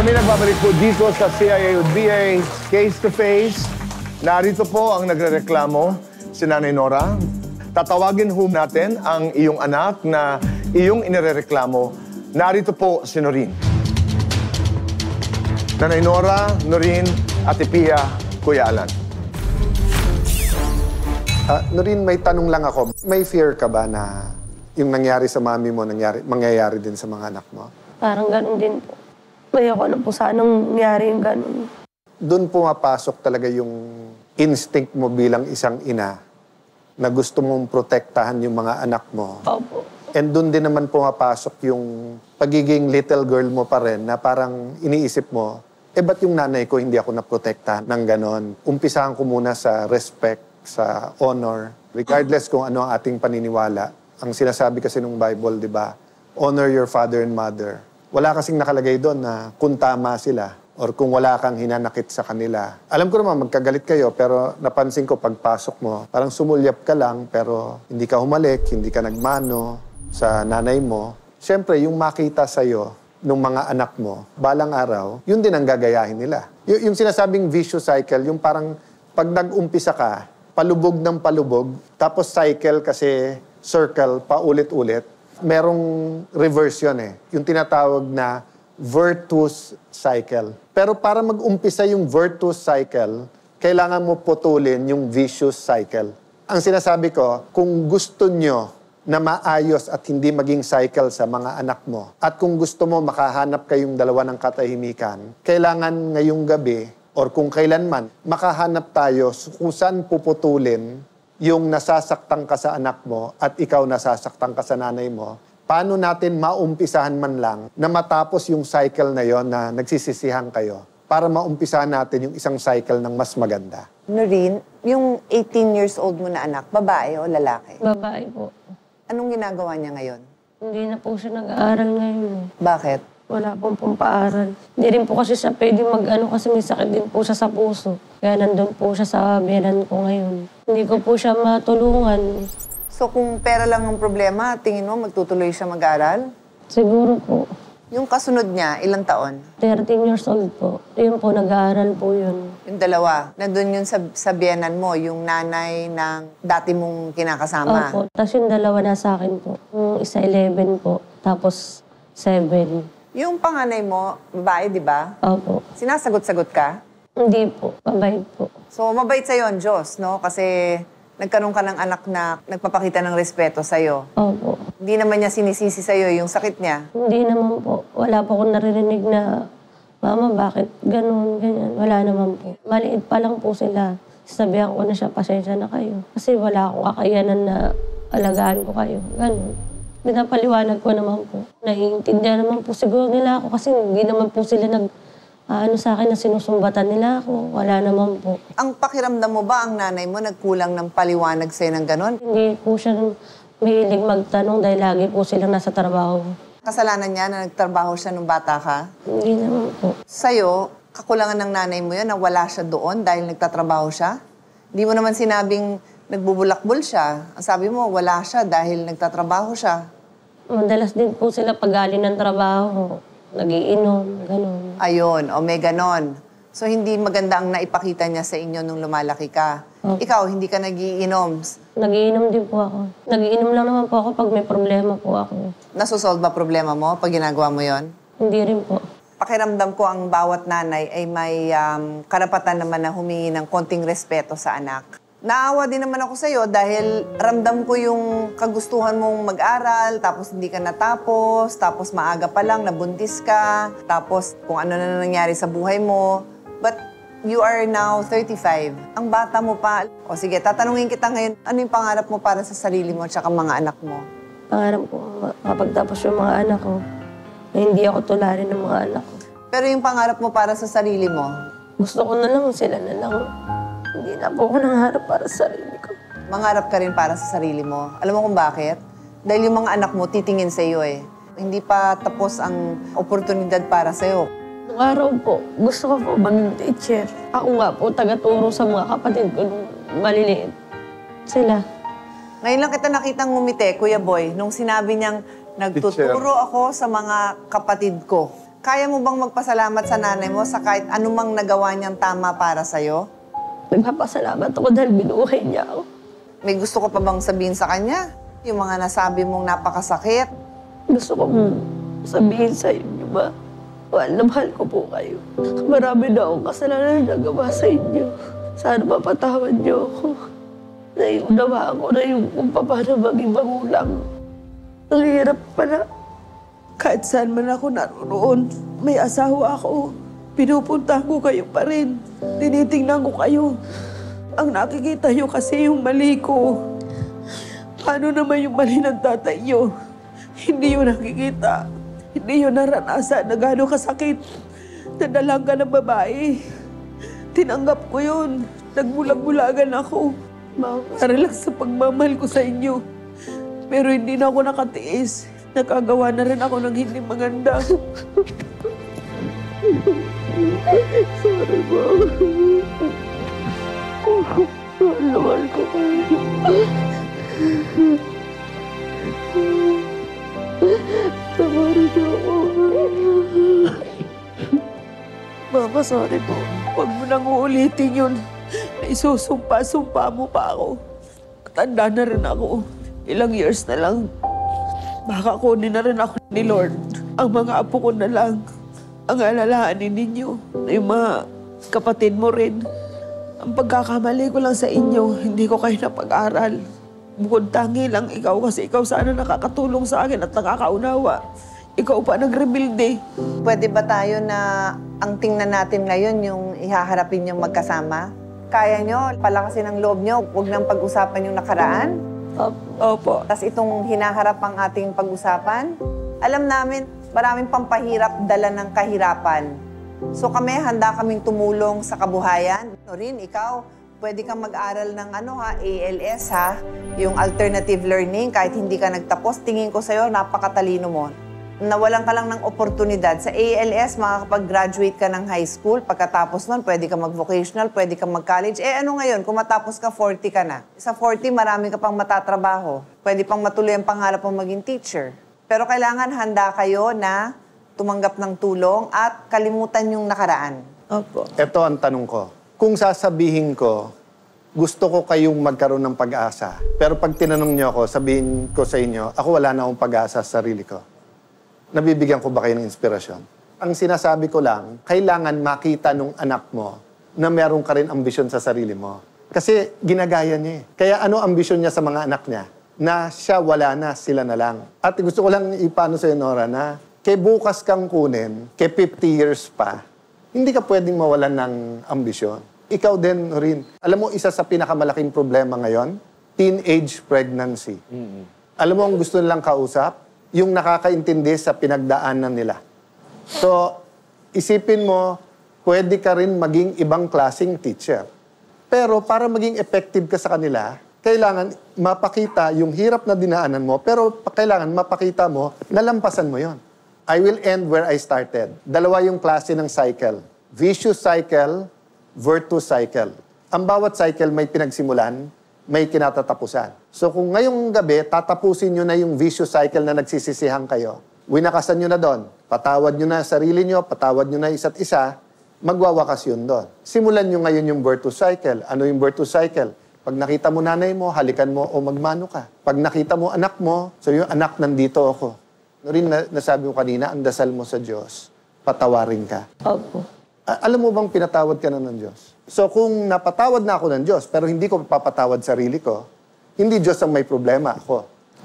Kami nagbabalik po dito sa CIAUDA Case to Face. Narito po ang nagrereklamo, si Nanay Nora. Tatawagin ho natin ang iyong anak na iyong inirereklamo. Narito po si Noreen. Nanay Nora, Noreen, Ate Pia, Kuya Alan. Noreen, may tanong lang ako. May fear ka ba na yung nangyari sa mami mo, mangyayari din sa mga anak mo? Parang ganun din po. Ayoko na po sanang nangyari yung ganun. Doon pumapasok talaga yung instinct mo bilang isang ina na gusto mong protektahan yung mga anak mo. Opo. And doon din naman pumapasok yung pagiging little girl mo pa rin na parang iniisip mo, ba't yung nanay ko hindi ako naprotektahan ng ganon? Umpisahan ko muna sa respect, sa honor. Regardless kung ano ang ating paniniwala. Ang sinasabi kasi ng Bible, di ba? Honor your father and mother. Wala kasing nakalagay doon na kung tama sila or kung wala kang hinanakit sa kanila. Alam ko naman, magkagalit kayo, pero napansin ko pagpasok mo, parang sumulyap ka lang, pero hindi ka humalik, hindi ka nagmano sa nanay mo. Siyempre, yung makita sa'yo ng mga anak mo, balang araw, yun din ang gagayahin nila. Yung sinasabing vicious cycle, yung parang pag nag-umpisa ka, palubog ng palubog, tapos cycle kasi circle, paulit-ulit, merong reverse yun eh. Yung tinatawag na virtuous cycle. Pero para mag-umpisa yung virtuous cycle, kailangan mo putulin yung vicious cycle. Ang sinasabi ko, kung gusto nyo na maayos at hindi maging cycle sa mga anak mo, at kung gusto mo makahanap kayong dalawa ng katahimikan, kailangan ngayong gabi, or kung kailanman, makahanap tayo kung saan puputulin yung nasasaktan ka sa anak mo at ikaw nasasaktan ka sa nanay mo, paano natin maumpisahan man lang na matapos yung cycle na yon na nagsisisihan kayo para maumpisahan natin yung isang cycle ng mas maganda. Noreen, yung 18 years old mo na anak, babae o lalaki? Babae po. Anong ginagawa niya ngayon? Hindi na po siya nag-aaral ngayon. Bakit? Wala pong paaral. Hindi rin po kasi siya pwede mag-ano kasi may sakit din po siya sa puso. Kaya nandun po siya sa biyanan ko ngayon. Hindi ko po siya matulungan. So kung pera lang ang problema, tingin mo magtutuloy siya mag-aral? Siguro po. Yung kasunod niya, ilang taon? 13 years old po. Yun po, nag-aaral po yun. Yung dalawa, nandun yun sa biyanan mo, yung nanay ng dati mong kinakasama. Opo. Tapos yung dalawa nasa akin po. Yung isa 11 po, tapos 7. Yung panganay mo, babae, di ba? Opo. Sinasagot-sagot ka? Hindi po. Mabait po. So, mabait sa'yo ang Diyos, no? Kasi nagkaroon ka ng anak na nagpapakita ng respeto sa'yo. Opo. Hindi naman niya sinisisi sa'yo yung sakit niya. Hindi naman po. Wala po akong naririnig na, Mama, bakit ganun, ganyan. Wala naman po. Maliit pa lang po sila. Sabihan ko na siya, pasensya na kayo. Kasi wala akong kakayanan na alagaan ko kayo. Ganun. Pinapaliwanag ko naman po. Naiintindihan naman po siguro nila ako kasi hindi naman po sila sa akin na sinusumbatan nila ako. Wala naman po. Ang pakiramdam mo ba ang nanay mo nagkulang ng paliwanag sa'yo ng ganon? Hindi po siya mahilig magtanong dahil lagi po silang nasa trabaho. Kasalanan niya na nagtrabaho siya nung bata ka? Hindi naman po. Sa'yo, kakulangan ng nanay mo yun na wala siya doon dahil nagtatrabaho siya? Hindi mo naman sinabing nagbubulakbol siya. Ang sabi mo, wala siya dahil nagtatrabaho siya. Madalas din po sila pag-galing ng trabaho, nagiinom, gano'n. Ayun, o may ganon. So, hindi maganda ang naipakita niya sa inyo nung lumalaki ka. Okay. Ikaw, hindi ka nagiinom. Nagiinom din po ako. Nagiinom lang naman po ako pag may problema po ako. Nasusolve ba problema mo pag ginagawa mo yon? Hindi rin po. Pakiramdam ko ang bawat nanay ay may karapatan naman na humingi ng konting respeto sa anak. Naawa din naman ako sa'yo dahil ramdam ko yung kagustuhan mong mag-aral, tapos hindi ka natapos, tapos maaga pa lang, nabuntis ka, tapos kung ano na nangyari sa buhay mo. But you are now 35. Ang bata mo pa. O sige, tatanungin kita ngayon, ano yung pangarap mo para sa sarili mo at mga anak mo? Pangarap ko mapagtapos yung mga anak ko na hindi ako tularin ng mga anak ko. Pero yung pangarap mo para sa sarili mo? Gusto ko na lang sila na lang. Hindi na po ako nangarap para sa sarili ko. Mangarap ka rin para sa sarili mo. Alam mo kung bakit? Dahil yung mga anak mo titingin sa iyo eh. Hindi pa tapos ang oportunidad para sa iyo. Nung araw po, gusto ko po maging teacher. Ako nga po, taga-turo sa mga kapatid ko nung maliliit. Sila. Ngayon lang kita nakitang ngumiti, Kuya Boy, nung sinabi niyang nagtuturo ako sa mga kapatid ko. Kaya mo bang magpasalamat sa nanay mo sa kahit anumang nagawa niyang tama para sa'yo? Nagpapasalamat ako dahil binuhay niya ako. May gusto ko pa bang sabihin sa kanya? Yung mga nasabi mong napakasakit? Gusto kong sabihin sa inyo ba, mahal na mahal ko po kayo. Marami na akong kasalanan na nagawa sa inyo. Sana mapatawad niyo ako. Naiunawa ako na yung kung paano maging magulang. Ang hirap pala. Kahit saan man ako naroon, may asawa ako. Pinupuntahan ko kayo pa rin. Tinitingnan ko kayo. Ang nakikita nyo kasi yung mali ko. Paano naman yung mali ng tatay nyo? Hindi yun nakikita. Hindi yun naranasan na gano'ng kasakit. Nadalang ka ng babae. Tinanggap ko yun. Nagbulag-bulagan ako. Para lang sa pagmamahal ko sa inyo. Pero hindi na ako nakatiis. Nakagawa na rin ako ng hindi maganda. Sorry po. Mahal ko kayo. Tawarin niyo ako. Mama, sorry po. Huwag mo nang uulitin yun. Isusumpa-sumpa mo pa ako. Tanda na rin ako. Ilang years na lang. Baka kunin na rin ako ni Lord. Ang mga apo ko na lang. Ang alalahanin ninyo. Yung mga kapatid mo rin. Ang pagkakamali ko lang sa inyo, hindi ko kayo napag-aral. Bukod tangi lang ikaw kasi ikaw sana nakakatulong sa akin at nakakaunawa. Ikaw pa nagrebuilde. Pwede ba tayo na ang tingnan natin ngayon yung ihaharapin yung magkasama? Kaya nyo, palakasin ang loob nyo, huwag nang pag-usapan yung nakaraan? Opo. Tapos itong hinaharap ang ating pag-usapan, alam namin, maraming pampahirap dala ng kahirapan. So kami, handa kaming tumulong sa kabuhayan. Rin, ikaw, pwede kang mag-aral ng ALS yung alternative learning, kahit hindi ka nagtapos, tingin ko sa'yo, napakatalino mo. Nawalan ka lang ng oportunidad. Sa ALS, makakapag-graduate ka ng high school. Pagkatapos nun, pwede ka mag-vocational, pwede ka mag-college. Ano ngayon, kung matapos ka, 40 ka na. Sa 40, marami ka pang matatrabaho. Pwede pang matuloy ang pangarap mong maging teacher. Pero kailangan handa kayo na tumanggap ng tulong at kalimutan yung nakaraan. Opo. Ito ang tanong ko. Kung sasabihin ko, gusto ko kayong magkaroon ng pag-asa. Pero pag tinanong niyo ako, sabihin ko sa inyo, ako wala na akong pag-asa sa sarili ko. Nabibigyan ko ba kayo ng inspirasyon? Ang sinasabi ko lang, kailangan makita nung anak mo na meron ka rin ambisyon sa sarili mo. Kasi ginagaya niya eh. Kaya ano ambisyon niya sa mga anak niya? Na siya wala na, sila na lang. At gusto ko lang ipano sa'yo, Nora, na kay bukas kang kunin, kay 50 years pa, hindi ka pwedeng mawalan ng ambisyon. Ikaw din rin. Alam mo, isa sa pinakamalaking problema ngayon, teenage pregnancy. Alam mo, ang gusto nilang kausap, yung nakakaintindi sa pinagdaanan nila. So, isipin mo, pwede ka rin maging ibang klaseng teacher. Pero para maging effective ka sa kanila, kailangan mapakita yung hirap na dinaanan mo, pero kailangan mapakita mo, nalampasan mo yon. I will end where I started. Dalawa yung klase ng cycle. Vicious cycle, virtuous cycle. Ang bawat cycle may pinagsimulan, may kinatatapusan. So kung ngayong gabi, tatapusin nyo na yung vicious cycle na nagsisisihan kayo, winakasan nyo na doon, patawad nyo na sarili nyo, patawad nyo na isa't isa, magwawakas yun doon. Simulan nyo ngayon yung virtuous cycle. Ano yung virtuous cycle? Pag nakita mo nanay mo, halikan mo o magmano ka. Pag nakita mo anak mo, so yung anak, nandito ako. Ano rin nasabi mo kanina, ang dasal mo sa Diyos, patawarin ka. Opo. Alam mo bang pinatawad ka na ng Diyos? So kung napatawad na ako ng Diyos, pero hindi ko papatawad sarili ko, hindi Diyos ang may problema, ako.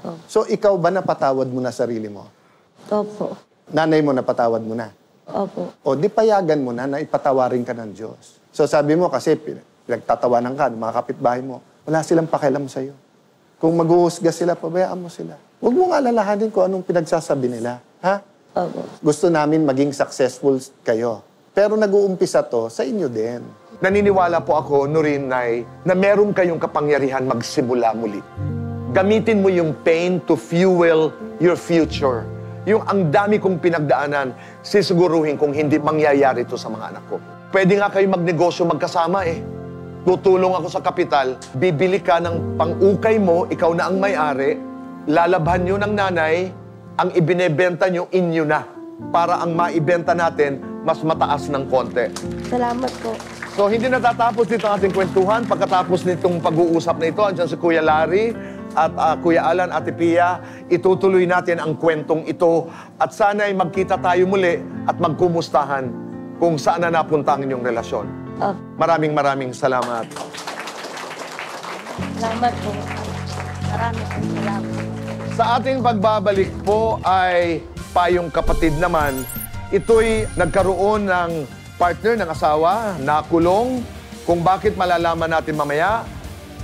Oh. So ikaw ba napatawad mo na sarili mo? Opo. Nanay mo napatawad mo na? Opo. O di payagan mo na ipatawarin ka ng Diyos. So sabi mo kasi pinagtatawanan ka ng mga kapitbahay mo, wala silang pakialam sa'yo. Kung maghuhusga sila, pabayaan mo sila. Huwag mong alalahanin kung anong pinagsasabi nila. Ha? Opo. Gusto namin maging successful kayo. Pero nag-uumpisa to sa inyo din. Naniniwala po ako, Nurin, Nay, na meron kayong kapangyarihan magsimula muli. Gamitin mo yung pain to fuel your future. Yung ang dami kong pinagdaanan, sisiguruhin kung hindi mangyayari ito sa mga anak ko. Pwede nga kayo magnegosyo magkasama eh. Tutulong ako sa kapital, bibili ka ng pang-ukay mo, ikaw na ang may-ari, lalabhan nyo ng nanay, ang ibinebenta nyo inyo na. para ang maibenta natin mas mataas ng konti. Salamat po. So, hindi natatapos dito ang ating kwentuhan. Pagkatapos nitong pag-uusap na ito, andyan si Kuya Larry at Kuya Alan, Ate Pia, itutuloy natin ang kwentong ito at sana ay magkita tayo muli at magkumustahan kung saan na napunta ang inyong relasyon. Maraming salamat. Salamat po. Maraming salamat. Sa ating pagbabalik po ay Payong Kapatid naman. Ito'y nagkaroon ng partner ng asawa, nakulong. Kung bakit malalaman natin mamaya,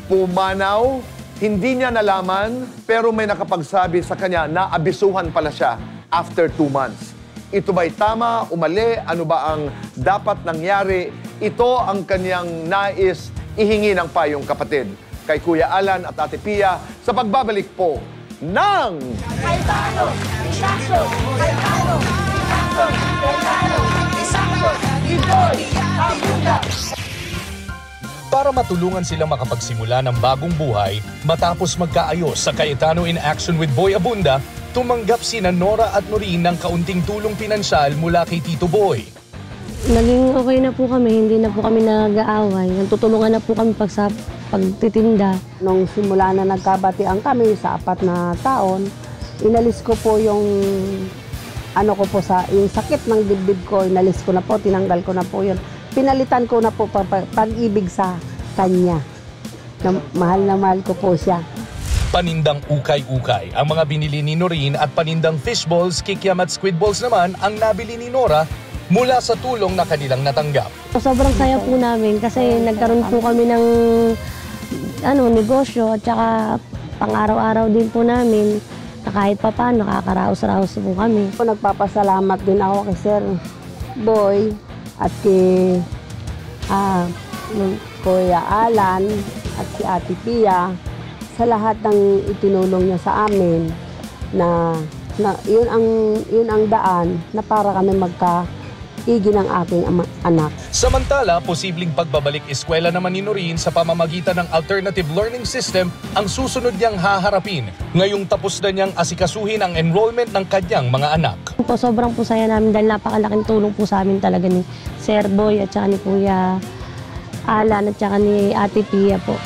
pumanaw, hindi niya nalaman, pero may nakapagsabi sa kanya na abisuhan pala siya after 2 months. Ito ba'y tama o mali? Ano ba ang dapat nangyari? Ito ang kanyang nais ihingi ng Payong Kapatid kay Kuya Alan at Ate Pia sa pagbabalik po ng para matulungan silang makapagsimula ng bagong buhay matapos magkaayos sa Cayetano in Action with Boy Abunda, tumanggap sina Nora at Noreen ng kaunting tulong pinansyal mula kay Tito Boy. Naging okay na po kami, hindi na po kami nag-aaway. Nagtutulungan na po kami sa pagtitinda. Nung simula na nagkabatian kami sa 4 na taon, inalis ko po yung yung sakit ng dibdib ko, inalis ko na po, tinanggal ko na po yun. Pinalitan ko na po pag-ibig sa kanya. Na mahal ko po siya. Panindang ukay-ukay ang mga binili ni Noreen at panindang fishballs, kikiam at squid balls naman ang nabili ni Nora mula sa tulong na kanilang natanggap. Sobrang saya po namin kasi nagkaroon po kami ng negosyo at saka pang-araw-araw din po namin. Kahit pa paano, nakakaraos-raos po kami. Nagpapasalamat din ako kay Sir Boy at kay Kuya Alan at si Ate Pia sa lahat ng itinulong niya sa amin na yun ang daan na para kami magkaigi ng aking anak. Samantala, posibleng pagbabalik eskwela naman ni Noreen sa pamamagitan ng alternative learning system ang susunod niyang haharapin ngayong tapos na niyang asikasuhin ang enrollment ng kanyang mga anak. Sobrang po saya namin dahil napakalaking tulong po sa amin talaga ni Sir Boy at saka ni Kuya Alan at saka ni Ate Pia po.